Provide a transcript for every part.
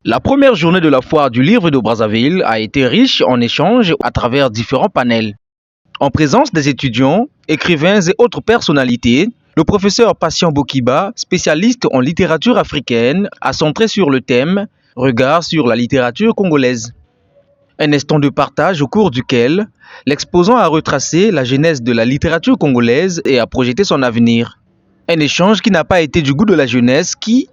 La première journée de la foire du livre de Brazzaville a été riche en échanges à travers différents panels. En présence des étudiants, écrivains et autres personnalités, le professeur Patient Bokiba, spécialiste en littérature africaine, a centré sur le thème « Regard sur la littérature congolaise ». Un instant de partage au cours duquel l'exposant a retracé la genèse de la littérature congolaise et a projeté son avenir. Un échange qui n'a pas été du goût de la jeunesse qui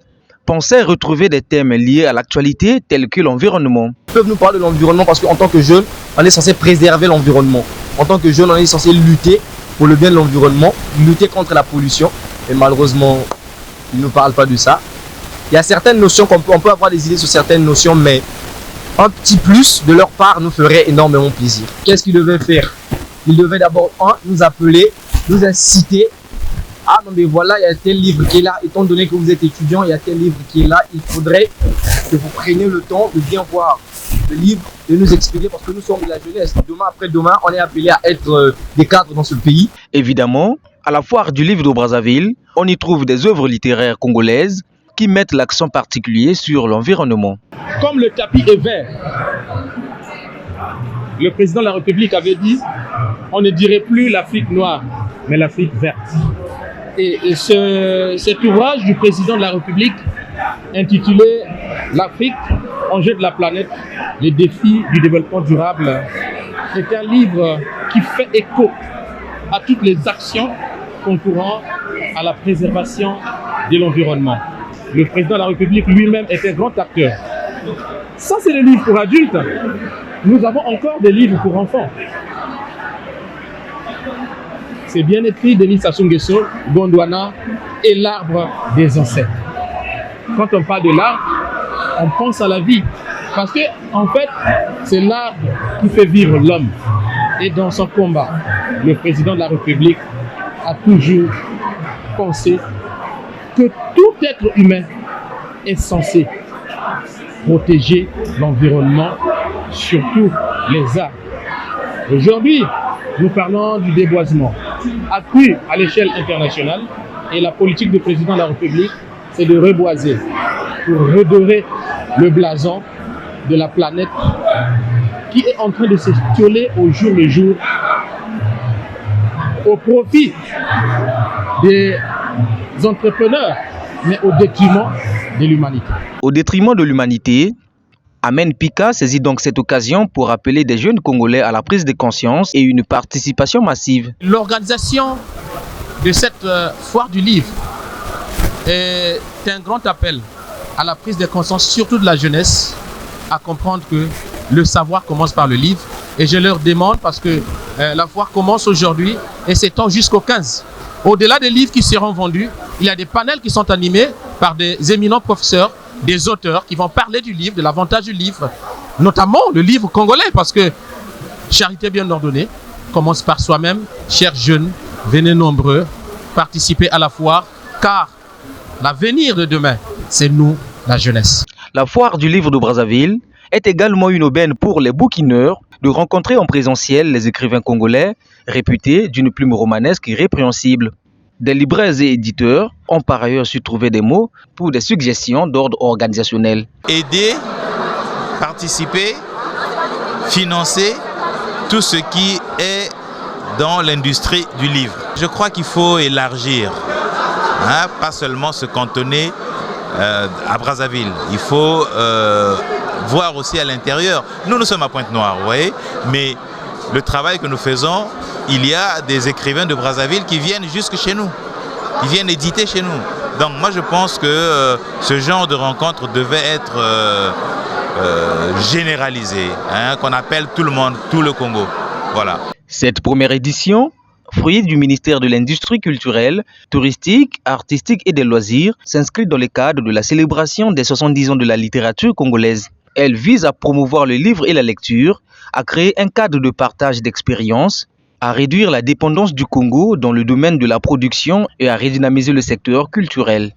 pensait retrouver des thèmes liés à l'actualité tels que l'environnement. Ils peuvent nous parler de l'environnement parce qu'en tant que jeunes, on est censé préserver l'environnement. En tant que jeunes, on est censé lutter pour le bien de l'environnement, lutter contre la pollution. Et malheureusement, ils ne nous parlent pas de ça. Il y a certaines notions on peut avoir des idées sur certaines notions, mais un petit plus de leur part nous ferait énormément plaisir. Qu'est-ce qu'ils devaient faire? Ils devaient d'abord, nous appeler, nous inciter. Ah non mais voilà, il y a tel livre qui est là, étant donné que vous êtes étudiant, il y a tel livre qui est là, il faudrait que vous preniez le temps de bien voir le livre, de nous expliquer parce que nous sommes de la jeunesse. Demain après demain, on est appelé à être des cadres dans ce pays. Évidemment, à la foire du livre de Brazzaville, on y trouve des œuvres littéraires congolaises qui mettent l'accent particulier sur l'environnement. Comme le tapis est vert, le président de la République avait dit, on ne dirait plus l'Afrique noire, mais l'Afrique verte. Et cet ouvrage du président de la République intitulé « L'Afrique, enjeu de la planète, les défis du développement durable » est un livre qui fait écho à toutes les actions concourant à la préservation de l'environnement. Le président de la République lui-même est un grand acteur. Ça, c'est le livre pour adultes. Nous avons encore des livres pour enfants. C'est bien écrit, Denis Sassou Nguesso, Gondwana et l'arbre des ancêtres. Quand on parle de l'arbre, on pense à la vie. Parce que, en fait, c'est l'arbre qui fait vivre l'homme. Et dans son combat, le président de la République a toujours pensé que tout être humain est censé protéger l'environnement, surtout les arbres. Aujourd'hui, nous parlons du déboisement accru à l'échelle internationale et la politique du président de la République, c'est de reboiser pour redorer le blason de la planète qui est en train de s'étioler au jour le jour au profit des entrepreneurs, mais au détriment de l'humanité. Au détriment de l'humanité, Amen Pika saisit donc cette occasion pour appeler des jeunes Congolais à la prise de conscience et une participation massive. L'organisation de cette foire du livre est un grand appel à la prise de conscience, surtout de la jeunesse, à comprendre que le savoir commence par le livre. Et je leur demande, parce que la foire commence aujourd'hui et s'étend jusqu'au 15. Au-delà des livres qui seront vendus, il y a des panels qui sont animés par des éminents professeurs, des auteurs qui vont parler du livre, de l'avantage du livre, notamment le livre congolais, parce que charité bien ordonnée commence par soi-même. Chers jeunes, venez nombreux participer à la foire, car l'avenir de demain, c'est nous, la jeunesse. La foire du livre de Brazzaville est également une aubaine pour les bouquineurs de rencontrer en présentiel les écrivains congolais réputés d'une plume romanesque irrépréhensible. Des libraires et éditeurs ont par ailleurs su trouver des mots pour des suggestions d'ordre organisationnel. Aider, participer, financer tout ce qui est dans l'industrie du livre. Je crois qu'il faut élargir, pas seulement se cantonner à Brazzaville. Il faut voir aussi à l'intérieur. Nous sommes à Pointe-Noire, vous voyez, mais le travail que nous faisons, il y a des écrivains de Brazzaville qui viennent jusque chez nous, qui viennent éditer chez nous. Donc moi je pense que ce genre de rencontre devait être généralisé, qu'on appelle tout le monde, tout le Congo. Voilà. Cette première édition, fruit du ministère de l'Industrie culturelle, touristique, artistique et des loisirs, s'inscrit dans le cadre de la célébration des 70 ans de la littérature congolaise. Elle vise à promouvoir le livre et la lecture, à créer un cadre de partage d'expériences, à réduire la dépendance du Congo dans le domaine de la production et à redynamiser le secteur culturel.